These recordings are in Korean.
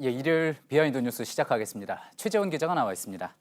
예, 일요일 비하인드 뉴스 시작하겠습니다. 최재원 기자가 나와 있습니다.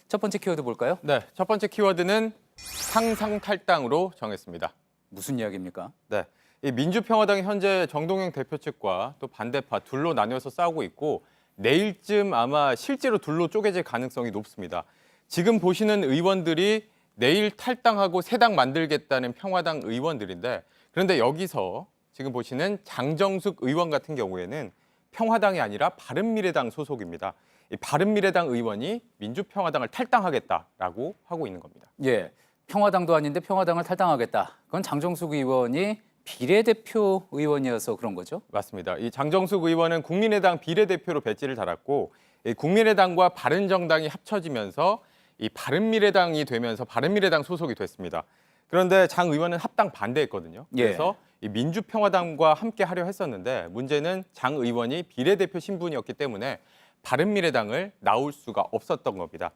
첫 번째 키워드 볼까요? 네, 첫 번째 키워드는 상상 탈당으로 정했습니다. 무슨 이야기입니까? 네, 이 민주평화당이 현재 정동영 대표 측과 또 반대파 둘로 나뉘어서 싸우고 있고 내일쯤 아마 실제로 둘로 쪼개질 가능성이 높습니다. 지금 보시는 의원들이 내일 탈당하고 새 당 만들겠다는 평화당 의원들인데 그런데 여기서 지금 보시는 장정숙 의원 같은 경우에는 평화당이 아니라 바른미래당 소속입니다. 이 바른미래당 의원이 민주평화당을 탈당하겠다라고 하고 있는 겁니다. 예, 평화당도 아닌데 평화당을 탈당하겠다. 그건 장정숙 의원이 비례대표 의원이어서 그런 거죠? 맞습니다. 이 장정숙 의원은 국민의당 비례대표로 배지를 달았고 이 국민의당과 바른정당이 합쳐지면서 이 바른미래당이 되면서 바른미래당 소속이 됐습니다. 그런데 장 의원은 합당 반대했거든요. 그래서 이 민주평화당과 함께 하려 했었는데 문제는 장 의원이 비례대표 신분이었기 때문에 바른미래당을 나올 수가 없었던 겁니다.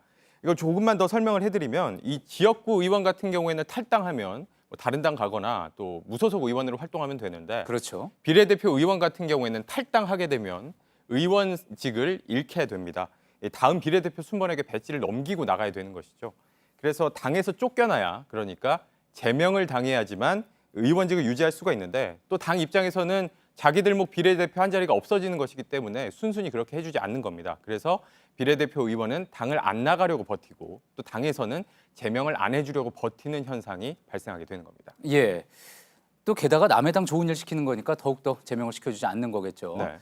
이걸 조금만 더 설명을 해드리면 이 지역구 의원 같은 경우에는 탈당하면 뭐 다른 당 가거나 또 무소속 의원으로 활동하면 되는데 그렇죠. 비례대표 의원 같은 경우에는 탈당하게 되면 의원직을 잃게 됩니다. 다음 비례대표 순번에게 배지를 넘기고 나가야 되는 것이죠. 그래서 당에서 쫓겨나야 그러니까 제명을 당해야지만 의원직을 유지할 수가 있는데 또 당 입장에서는 자기들목 비례대표 한 자리가 없어지는 것이기 때문에 순순히 그렇게 해주지 않는 겁니다. 그래서 비례대표 의원은 당을 안 나가려고 버티고 또 당에서는 제명을 안 해주려고 버티는 현상이 발생하게 되는 겁니다. 예, 또 게다가 남의 당 좋은 일 시키는 거니까 더욱더 제명을 시켜주지 않는 거겠죠. 네.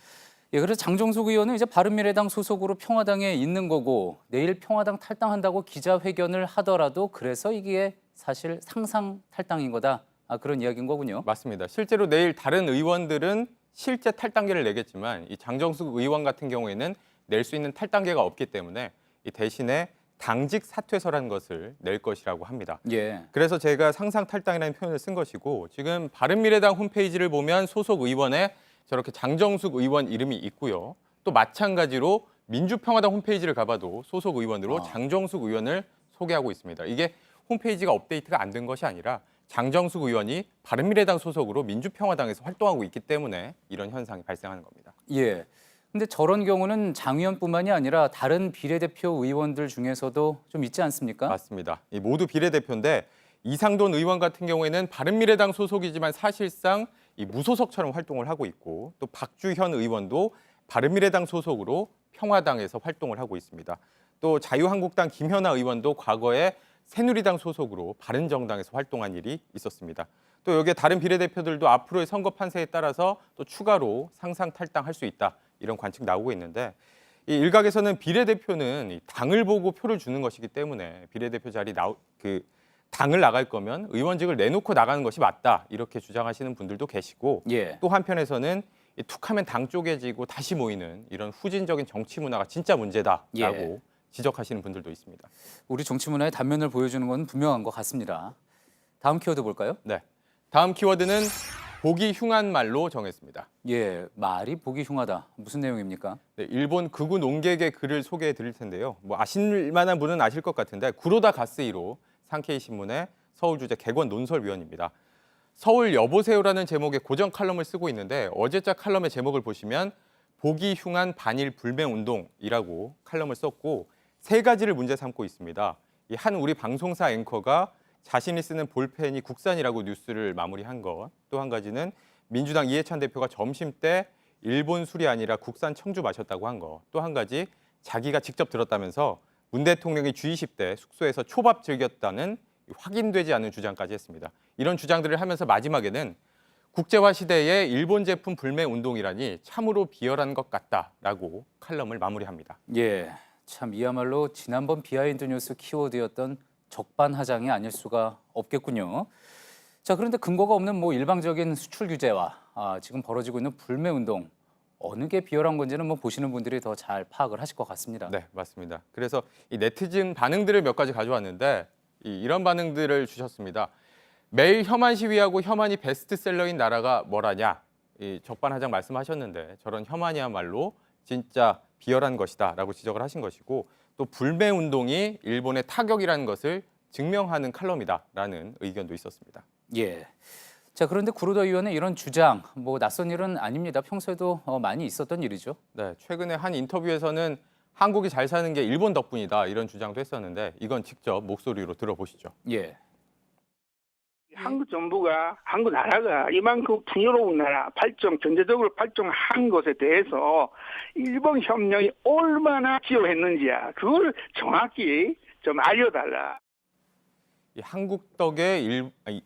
예, 그래서 장정숙 의원은 이제 바른미래당 소속으로 평화당에 있는 거고 내일 평화당 탈당한다고 기자회견을 하더라도 그래서 이게 사실 상상 탈당인 거다. 그런 이야기인 거군요. 맞습니다. 실제로 내일 다른 의원들은 실제 탈당계를 내겠지만 이 장정숙 의원 같은 경우에는 낼 수 있는 탈당계가 없기 때문에 이 대신에 당직 사퇴서라는 것을 낼 것이라고 합니다. 예. 그래서 제가 상상 탈당이라는 표현을 쓴 것이고 지금 바른미래당 홈페이지를 보면 소속 의원에 저렇게 장정숙 의원 이름이 있고요. 또 마찬가지로 민주평화당 홈페이지를 가봐도 소속 의원으로 장정숙 의원을 소개하고 있습니다. 이게 홈페이지가 업데이트가 안 된 것이 아니라 장정숙 의원이 바른미래당 소속으로 민주평화당에서 활동하고 있기 때문에 이런 현상이 발생하는 겁니다. 예. 근데 저런 경우는 장 의원뿐만이 아니라 다른 비례대표 의원들 중에서도 좀 있지 않습니까? 맞습니다. 이 모두 비례대표인데 이상돈 의원 같은 경우에는 바른미래당 소속이지만 사실상 이 무소속처럼 활동을 하고 있고 또 박주현 의원도 바른미래당 소속으로 평화당에서 활동을 하고 있습니다. 또 자유한국당 김현아 의원도 과거에 새누리당 소속으로 바른정당에서 활동한 일이 있었습니다. 또 여기에 다른 비례대표들도 앞으로의 선거 판세에 따라서 또 추가로 상상 탈당할 수 있다. 이런 관측 나오고 있는데 이 일각에서는 비례대표는 이 당을 보고 표를 주는 것이기 때문에 비례대표 자리 당을 나갈 거면 의원직을 내놓고 나가는 것이 맞다. 이렇게 주장하시는 분들도 계시고 예. 또 한편에서는 이 툭하면 당 쪼개지고 다시 모이는 이런 후진적인 정치 문화가 진짜 문제다라고 예. 지적하시는 분들도 있습니다. 우리 정치 문화의 단면을 보여주는 건 분명한 것 같습니다. 다음 키워드 볼까요? 네, 다음 키워드는 보기 흉한 말로 정했습니다. 예, 말이 보기 흉하다. 무슨 내용입니까? 네, 일본 극우 농객의 글을 소개해 드릴 텐데요. 뭐 아실 만한 분은 아실 것 같은데 구로다 가스히로 상케이 신문의 서울 주재 객원 논설위원입니다. 서울 여보세요라는 제목의 고정 칼럼을 쓰고 있는데 어제자 칼럼의 제목을 보시면 보기 흉한 반일 불매 운동이라고 칼럼을 썼고 세 가지를 문제 삼고 있습니다. 이 한 우리 방송사 앵커가 자신이 쓰는 볼펜이 국산이라고 뉴스를 마무리한 것. 또 한 가지는 민주당 이해찬 대표가 점심 때 일본 술이 아니라 국산 청주 마셨다고 한 것. 또 한 가지 자기가 직접 들었다면서 문 대통령이 G20 때 숙소에서 초밥 즐겼다는 확인되지 않은 주장까지 했습니다. 이런 주장들을 하면서 마지막에는 국제화 시대의 일본 제품 불매 운동이라니 참으로 비열한 것 같다라고 칼럼을 마무리합니다. 예, 참 이야말로 지난번 비하인드 뉴스 키워드였던 적반하장이 아닐 수가 없겠군요. 자, 그런데 근거가 없는 일방적인 수출 규제와 지금 벌어지고 있는 불매 운동 어느 게 비열한 건지는 보시는 분들이 더 잘 파악을 하실 것 같습니다. 네, 맞습니다. 그래서 이 네티즌 반응들을 몇 가지 가져왔는데 이런 반응들을 주셨습니다. 매일 혐한 시위하고 혐한이 베스트셀러인 나라가 뭐라냐? 이 적반하장 말씀하셨는데 저런 혐한이야말로 진짜 비열한 것이다라고 지적을 하신 것이고 또 불매 운동이 일본의 타격이라는 것을 증명하는 칼럼이다라는 의견도 있었습니다. 예. 자, 그런데 구로다 의원의 이런 주장, 뭐 낯선 일은 아닙니다. 평소에도 많이 있었던 일이죠. 네, 최근에 한 인터뷰에서는 한국이 잘 사는 게 일본 덕분이다 이런 주장도 했었는데 이건 직접 목소리로 들어보시죠. 예. 한국 정부가 한국 나라가 이만큼 풍요로운 나라 경제적으로 발전한 것에 대해서 일본 협력이 얼마나 기여했는지야 그걸 정확히 좀 알려달라. 이 한국 덕에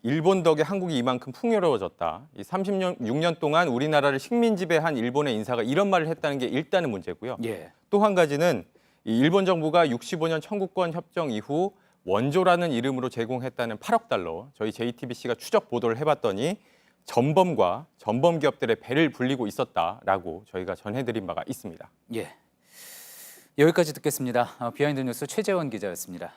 일본 덕에 한국이 이만큼 풍요로워졌다. 이 36년 동안 우리나라를 식민 지배한 일본의 인사가 이런 말을 했다는 게 일단은 문제고요. 예. 또 한 가지는 이 일본 정부가 65년 청구권 협정 이후 원조라는 이름으로 제공했다는 8억 달러. 저희 JTBC가 추적 보도를 해봤더니 전범과 전범 기업들의 배를 불리고 있었다라고 저희가 전해드린 바가 있습니다. 예. 여기까지 듣겠습니다. 비하인드 뉴스 최재원 기자였습니다.